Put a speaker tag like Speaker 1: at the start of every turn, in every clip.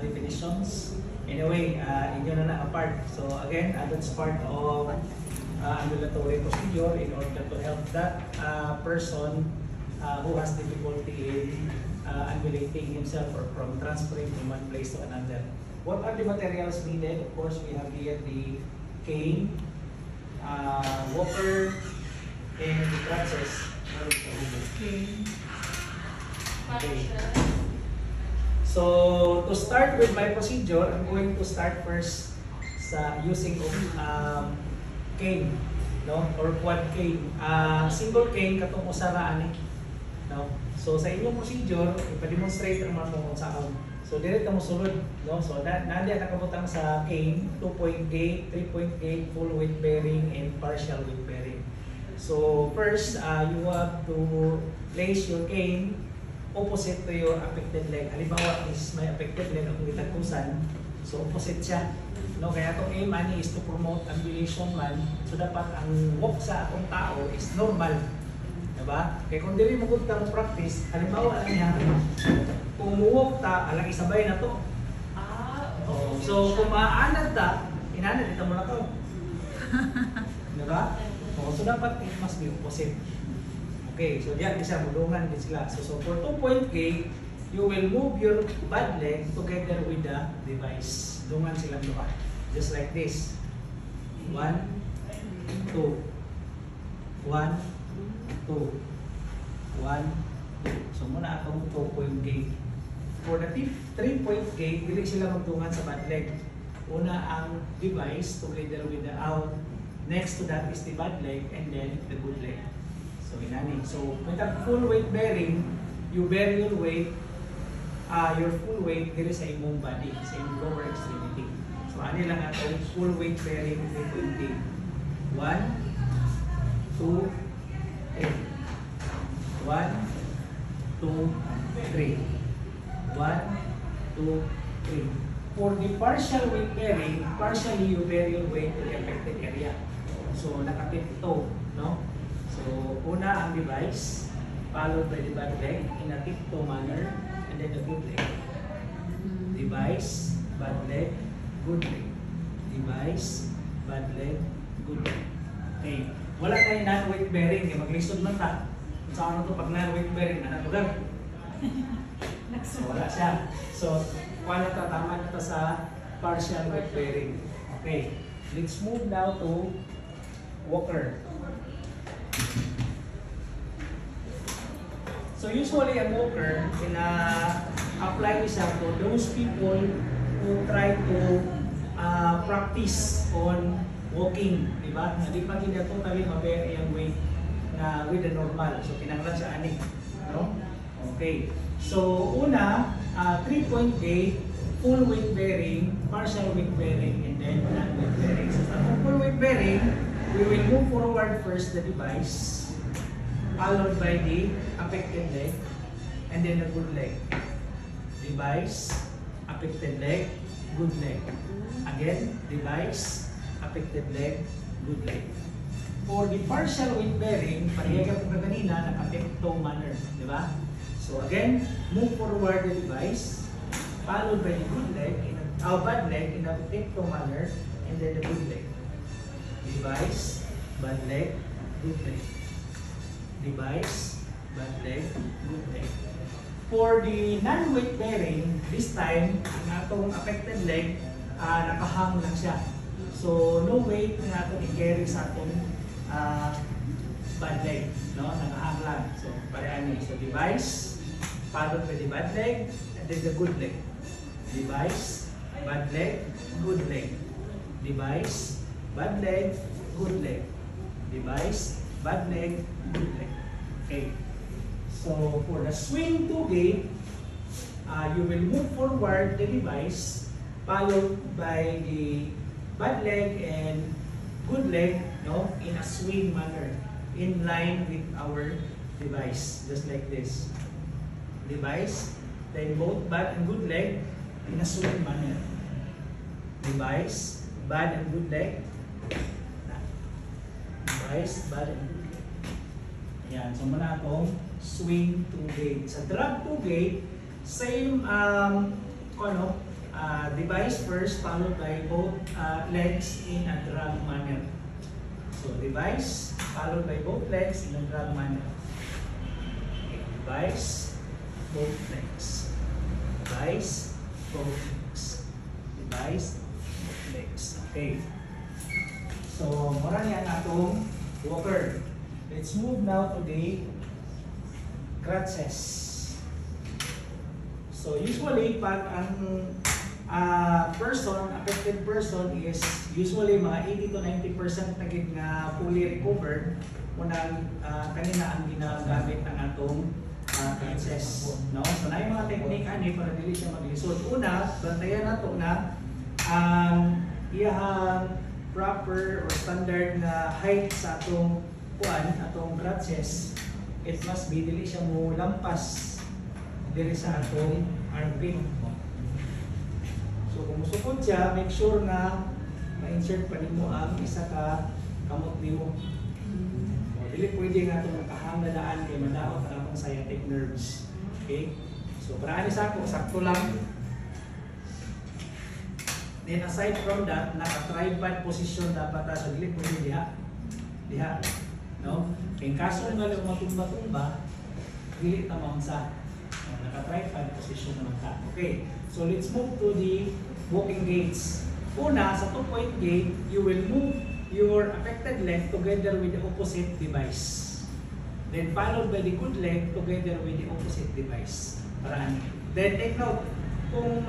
Speaker 1: definitions. Anyway, inyo na na-apart. So again, that's part of ambulatory procedure in order to help that person who has difficulty in ambulating himself or from transferring from one place to another. What are the materials needed? Of course, we have here the cane, walker, and the crutches. Okay. So to start with my procedure, I'm going to start first sa using of cane, no, or quad cane. Single cane katong usara ani, no. So sa inyong procedure, ipa-demonstrate ang mga kung saan. So direct mo sulod, no. So nandiyan nakabutang sa cane 2.8, 3.8 full weight bearing and partial weight bearing. So first, you have to place your cane opposite to your affected leg. Halimbawa, is my affected leg ang gitagkusan. So opposite siya. No, kaya itong aim ani is to promote ambulation man. So dapat ang walk sa atong tao is normal. Diba? Kaya kung dili mo gud ta mo practice, halimbawa lang niya, kung walk ta, alang isabay na to. Okay. So kung maanad ta, inanad ita mo na to. Diba? So dapat it must be opposite. Okay, so diyan isa mulungan din sila. So for 2-point gait, you will move your bad leg together with the device. Dungan silang duha. Just like this. 1, 2. 1, 2. 1, 2. So muna atong 2-point gait. For the 3-point gait, dili sila magdungan sa bad leg. Una ang device together with the out. Next to that is the bad leg and then the good leg. So inani. So with a full weight bearing, you bear your weight, your full weight diri sa imong body, sa imong lower extremity. So ani lang ato full weight bearing 3.8. 1, 2, 3. 1, 2, 3. 1, 2, 3. For the partial weight bearing, partially you bear your weight to the affected area. So nakatip ito, no? So una ang device, followed by the bad leg in a tiptoe manner, and then the good leg. Device, bad leg, good leg. Device, bad leg, good leg. Okay. Wala tayong non-weight bearing, kaya maglisod man ta. Saan ito pag non-weight bearing, nanatugan? So wala siya. So wala ta, tama na ito sa partial weight bearing. Okay. Let's move now to walker. So usually a walker, apply siya to those people who try to practice on walking, diba? Hindi pa kina totally ma-bear yung weight na with the normal. So kinanglan siya ani, no? Okay. So una, 3-point gait, full weight bearing, partial weight bearing, and then non-weight bearing. So sa full weight bearing, we will move forward first the device, followed by the affected leg, and then the good leg. Device, affected leg, good leg. Again, device, affected leg, good leg. For the partial weight bearing, paniyagan ko kanina, naka-tiptoe manner, di ba? So again, move forward the device, followed by the good leg, bad leg in a tiptoe manner, and then the good leg. Device, bad leg, good leg. Device, bad leg, good leg. For the non-weight bearing, this time, ang atong affected leg, nakahang lang siya. So, no weight na atong i-carry sa atong bad leg. No? Nakahang lang. So, parehan niya. So, device, followed by the bad leg, and then the good leg. Device, bad leg, good leg. Device, bad leg, good leg. Device, bad leg, good leg. Okay. So for the swing to gait, you will move forward the device, followed by the bad leg and good leg, no, in a swing manner, in line with our device, just like this. Device, then both bad and good leg in a swing manner. Device, bad and good leg. Device, bad and good leg. Ayan, so muna itong swing to gait. Sa drag to gait, same device first, followed by both legs in a drag manner. So device, followed by both legs in a drag manner. Okay, device, both legs. Device, both legs. Device, both legs. Okay. So, mura niya atong walker. Let's move now to the crutches. So, usually, pag ang affected person is usually mga 80 to 90% na gid nga fully recovered unang kanina ang ginagamit ang atong crutches, no? So, na yung mga technique ani para dili siya maglisod. Una, bantayan nato na ang iyang proper or standard na height sa atong atong crutches. It must be dili siya mo lampas diri sa atong armpit. So kung musukod siya, make sure na ma-insert pa nimo ang isa ka kamot nimo. Dili pwede nga itong nakahangadaan kay madaot ang atong sciatic nerves. Okay? So para ani sa ako, sakto lang. Then aside from that, naka-tripod position dapat sa dili pwede diha. No? Kaya kaso nga lang matumba-tumba, dili ta maunsa. Naka-tripod position naman ka. Okay. So let's move to the walking gaits. Una, sa 2-point gait, you will move your affected leg together with the opposite device. Then followed by the good leg together with the opposite device. Paraan. Then take note, kung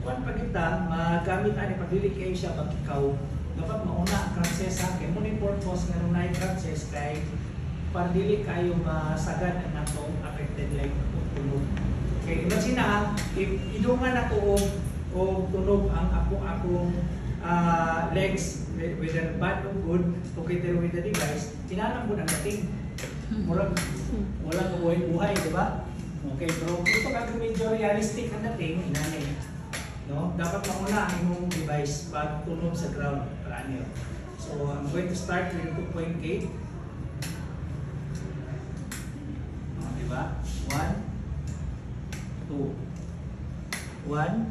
Speaker 1: kuan pa kita, magamit ani pagdili kay siya pag ikaw, dapat mauna ang crutches sa kay mo ni purpose nga nung crutches kay para dili kayo masagad ang atong affected leg o tunog. Okay, imagine na, if idungan ako o tunog ang akong legs, whether bad or good, together with the device, sinanang mo ang dating. Walang kabuhay-buhay, di ba? Okay, pero ito kag medyo realistic ang dating, inanay. No? Dapat mauna ang imong device pag tunog sa ground. Para niyo. So, I'm going to start with 2-point gait. Diba? 1, 2. 1,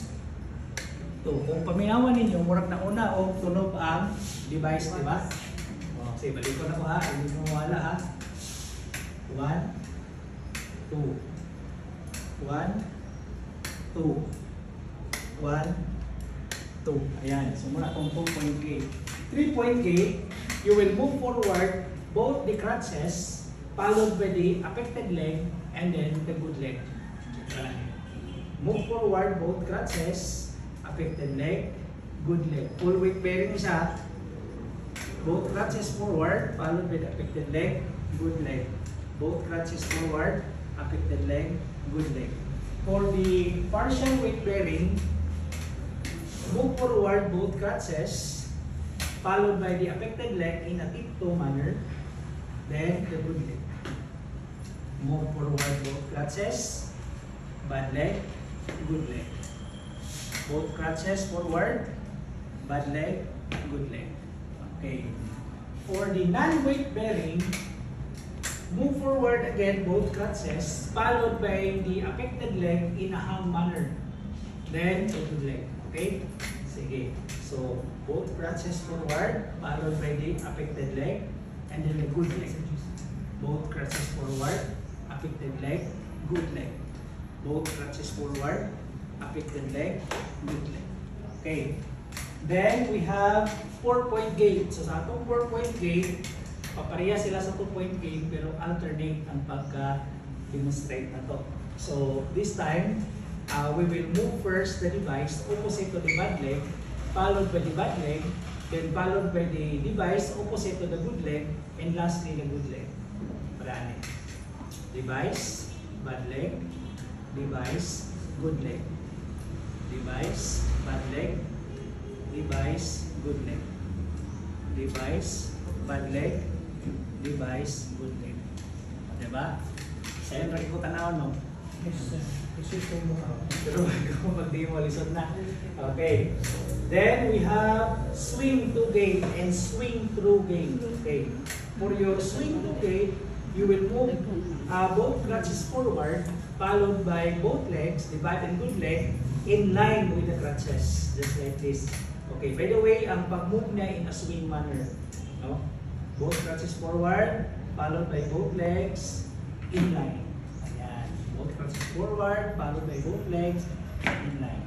Speaker 1: 2. Kung paminawan ninyo, murag na una o tunog ang device, diba? Sige, balik ko na ko ha. Hindi mo mawala ha. 1, 2. 1, 2. 1, 2. Ayan. So, muna itong 2-point gait. 3-point gait, you will move forward both the crutches followed by the affected leg and then the good leg. Move forward both crutches, affected leg, good leg. Full weight bearing siya. Both crutches forward, followed by the affected leg, good leg. Both crutches forward, affected leg, good leg. For the partial weight bearing, move forward both crutches, followed by the affected leg in a tiptoe manner, then the good leg. Move forward both crutches, bad leg, good leg. Both crutches forward, bad leg, good leg. Okay. For the non-weight bearing, move forward again both crutches, followed by the affected leg in a hung manner, then the good leg. Okay? Sige. So, both crutches forward, followed by the affected leg, and then the good leg. Both crutches forward, affected leg, good leg. Both crutches forward, affected leg, good leg. Okay. Then we have 4-point gait. So sa atong 4-point gait, papareha sila sa 2-point gait pero alternate ang pagka-demonstrate na to. So this time, we will move first the device opposite to the bad leg, followed by the bad leg, then followed by the device opposite to the good leg, and lastly the good leg. Paraan. Device, bad leg, device, good leg. Device, bad leg, device, good leg. Device, bad leg, device, good leg. Diba? Sa'yo, rin ko tanaw, no?
Speaker 2: Yes, sir.
Speaker 1: Pero mag-di mo, lisod na. Okay. Then we have swing to gait and swing through gait. Okay. For your swing to gait, you will move both crutches forward, followed by both legs, the bad and good leg, in line with the crutches, just like this. Okay, by the way, ang pag-move niya in a swing manner. No? Both crutches forward, followed by both legs in line. Ayan. Both crutches forward, followed by both legs in line.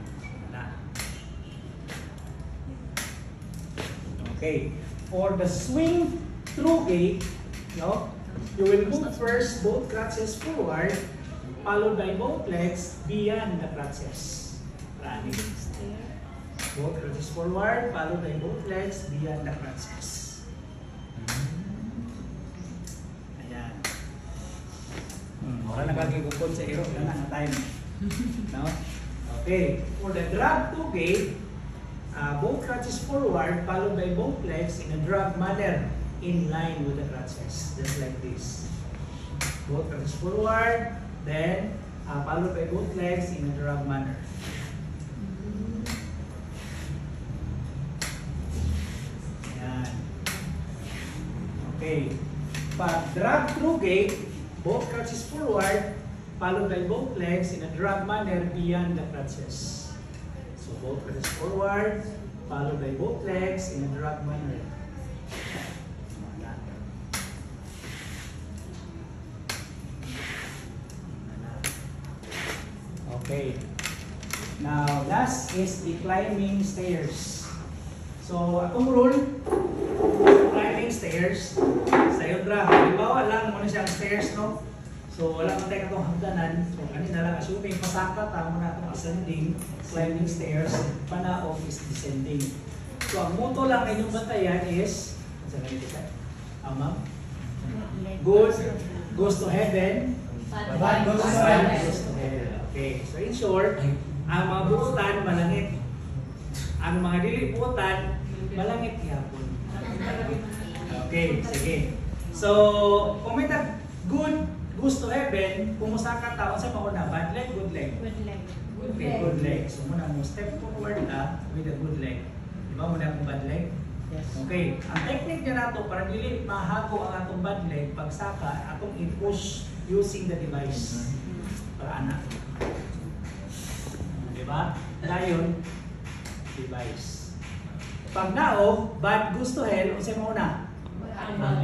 Speaker 1: Okay, for the swing through gait, no, you will move first both crutches forward, followed by both legs beyond the crutches. Running. Both crutches forward, followed by both legs beyond the crutches. Ayan. Wala nagagigukod sa iro na ang time. No? Okay, for the drag to gait, both crutches forward, followed by both legs in a drag manner in line with the crutches, just like this. Both crutches forward, then followed by both legs in a drag manner. Ayan. Okay. Pag drag through gait, both crutches forward, followed by both legs in a drag manner beyond the crutches. So both crutches forward, followed by both legs in a drag manner. Okay. Now, last is the climbing stairs. So, akong rule, climbing stairs, sa yodra, halimbawa lang muna siyang stairs, no? So, wala man tayo itong hagdanan. So, kanina lang, assuming pasaka, tama na itong ascending, climbing stairs, panaog is descending. So, ang motto lang na inyong bantayan is, saan na ito siya? Ma'am? Good goes to heaven, bad goes to hell. Okay, so in short, ang mga buutan, malangit. Ang mga diliputan, malangit yapon. Okay, sige. So, kung may good goes to heaven, kung musaka tao, sa mauna, bad leg, good leg?
Speaker 2: Good leg.
Speaker 1: Okay, good leg. So muna mo, step forward na with a good leg. Di ba muna akong bad leg?
Speaker 2: Yes.
Speaker 1: Okay, ang technique niya nato para dili mahago ang atong bad leg, pagsaka, atong i-push using the device. Para anak. Di ba? Dayon, device. Pag nao, bad goes to hell, o sa mauna?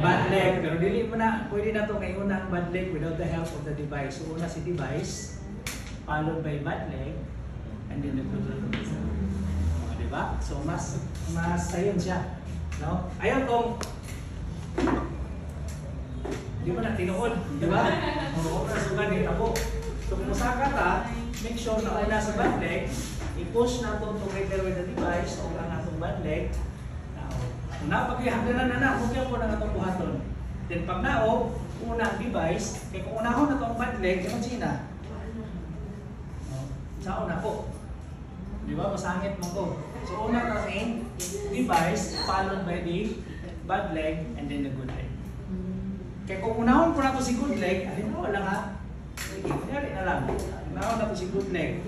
Speaker 1: Bad leg, pero dili mo na, pwede na ito ngayon ang bad leg without the help of the device. So una si device, followed by bad leg, and then the good leg. Diba? So mas sayon siya. No? Ayaw kong, di ba na tinuod? Diba? Oo, nasugan din ako. So kung masaka ka, make sure na una sa bad leg, i-push na itong together with the device o ang atong bad leg. Napagihagdanan na huwag po na itong buhaton. Then pag naog, unang device, kaya kung unahon na itong bad leg, yung Gina, saon na po. Di ba? Masangit mo ko. So unang natin, device, followed by the bad leg, and then the good leg. Kaya kung unahon po na ito si good leg, alin mo, wala nga. Kunyari na lang. Unahon na ito si good leg.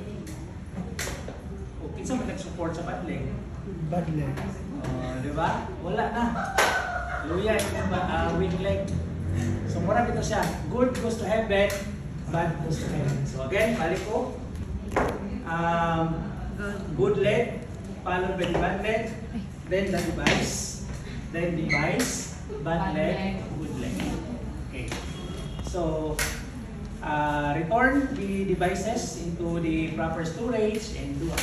Speaker 1: O, kinsa man nag-support sa bad leg?
Speaker 3: Bad leg.
Speaker 1: Di ba? Wala na. Luya yung weak leg. So mura dito siya. Good goes to heaven, bad goes to heaven. So again, balik ko. Good leg, followed by the bad leg, then the device, bad leg, good leg. Okay. So return the devices into the proper storage and do a